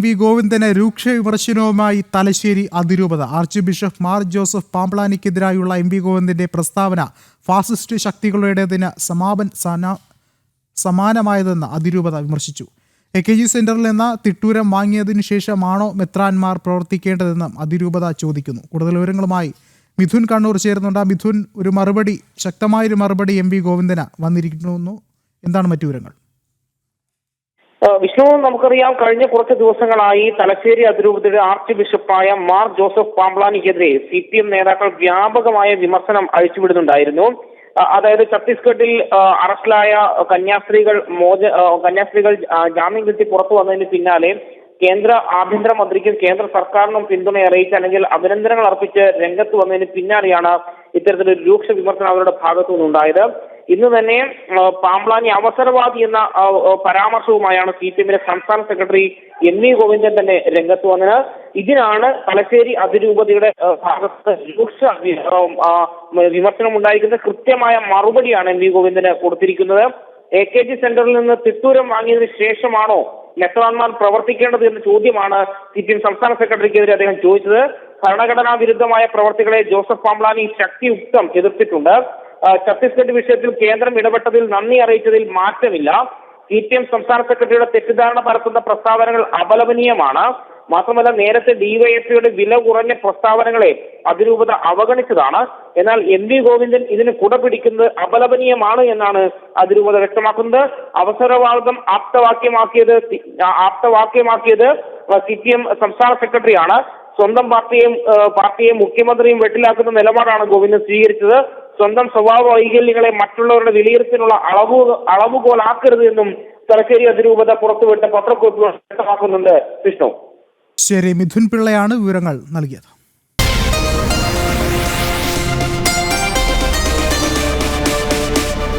V Govindan രൂക്ഷ വിമർശനവുമായി തലശ്ശേരി അതിരൂപത. ആർച്ച് ബിഷപ്പ് മാർ ജോസഫ് പാംപ്ലാനിക്കെതിരായുള്ള വി ഗോവിന്ദന്റെ പ്രസ്താവന ഫാസിസ്റ്റ് ശക്തികളുടേതിന് സമാനമായതെന്ന് അതിരൂപത വിമർശിച്ചു. AKG സെന്ററിൽ നിന്ന് തിട്ടൂരം വാങ്ങിയതിനു ശേഷമാണോ മെത്രാൻമാർ പ്രവർത്തിക്കേണ്ടതെന്നും അതിരൂപത ചോദിക്കുന്നു. കൂടുതൽ വിവരങ്ങളുമായി മിഥുൻ കണ്ണൂർ ചേരുന്നുണ്ട്. മിഥുൻ, ശക്തമായൊരു മറുപടി വി ഗോവിന്ദന് വന്നിരിക്കുന്നു. എന്താണ് മറ്റു വിവരങ്ങൾ? വിഷ്ണു, നമുക്കറിയാം കഴിഞ്ഞ കുറച്ച് ദിവസങ്ങളായി തലശ്ശേരി അതിരൂപതയുടെ ആർച്ച് ബിഷപ്പായ മാർ ജോസഫ് പാംപ്ലാനിക്കെതിരെ CPM നേതാക്കൾ വ്യാപകമായ വിമർശനം അഴിച്ചുവിടുന്നുണ്ടായിരുന്നു. അതായത് ഛത്തീസ്ഗഡിൽ അറസ്റ്റിലായ കന്യാസ്ത്രീകൾ ജാമ്യം കിട്ടി പുറത്തു വന്നതിന് പിന്നാലെ കേന്ദ്ര ആഭ്യന്തരമന്ത്രിക്കും കേന്ദ്ര സർക്കാരിനും പിന്തുണ അറിയിച്ച് അല്ലെങ്കിൽ അഭിനന്ദനങ്ങൾ അർപ്പിച്ച് രംഗത്ത് വന്നതിന് പിന്നാലെയാണ് ഇത്തരത്തിലൊരു രൂക്ഷ വിമർശനം അവരുടെ ഭാഗത്തു നിന്നുണ്ടായത്. ഇന്ന് തന്നെ പാംപ്ലാനി അവസരവാദി എന്ന പരാമർശവുമായാണ് CPMന്റെ സംസ്ഥാന സെക്രട്ടറി വി ഗോവിന്ദൻ തന്നെ രംഗത്ത് വന്നത്. ഇതിനാണ് തലശ്ശേരി അതിരൂപതയുടെ ഭാഗത്ത് രൂക്ഷ വിമർശനം ഉണ്ടായിരിക്കുന്നത്. കൃത്യമായ മറുപടിയാണ് വി ഗോവിന്ദന് കൊടുത്തിരിക്കുന്നത്. AKG സെന്ററിൽ നിന്ന് തിട്ടൂരം വാങ്ങിയതിനു ശേഷമാണോ മെത്രാൻമാർ പ്രവർത്തിക്കേണ്ടത് എന്ന ചോദ്യമാണ് CPM സംസ്ഥാന സെക്രട്ടറിക്കെതിരെ അദ്ദേഹം ചോദിച്ചത്. ഭരണഘടനാ വിരുദ്ധമായ പ്രവർത്തികളെ ജോസഫ് പാംപ്ലാനി ശക്തിയുക്തം എതിർത്തിട്ടുണ്ട്. ഛത്തീസ്ഗഡ് വിഷയത്തിൽ കേന്ദ്രം ഇടപെട്ടതിൽ നന്ദി അറിയിച്ചതിൽ മാറ്റമില്ല. CPM സംസ്ഥാന സെക്രട്ടറിയുടെ തെറ്റിദ്ധാരണ പരത്തുന്ന പ്രസ്താവനകൾ അപലപനീയമാണ്. മാത്രമല്ല, നേരത്തെ DYFIയുടെ വില കുറഞ്ഞ പ്രസ്താവനകളെ അതിരൂപത അവഗണിച്ചതാണ്. എന്നാൽ വി ഗോവിന്ദൻ ഇതിന് കുട പിടിക്കുന്നത് അപലപനീയമാണ് എന്നാണ് അതിരൂപത വ്യക്തമാക്കുന്നത്. അവസരവാദം ആപ്തവാക്യമാക്കിയത് CPM സംസ്ഥാന സെക്രട്ടറിയാണ്. സ്വന്തം പാർട്ടിയെ മുഖ്യമന്ത്രിയും വെട്ടിലാക്കുന്ന നിലപാടാണ് ഗോവിന്ദൻ സ്വീകരിച്ചത്. സ്വന്തം സ്വഭാവ വൈകല്യങ്ങളെ മറ്റുള്ളവരുടെ വിലയിരുത്താനുള്ള അളവുകോലാക്കരുത് എന്നും തലശ്ശേരി അതിരൂപത പുറത്തുവിട്ട പത്രക്കുറിപ്പുകൾ വ്യക്തമാക്കുന്നുണ്ട്. വിഷ്ണു, ശരി, മിഥുൻ പിള്ളയാണ് വിവരങ്ങൾ നൽകിയത്.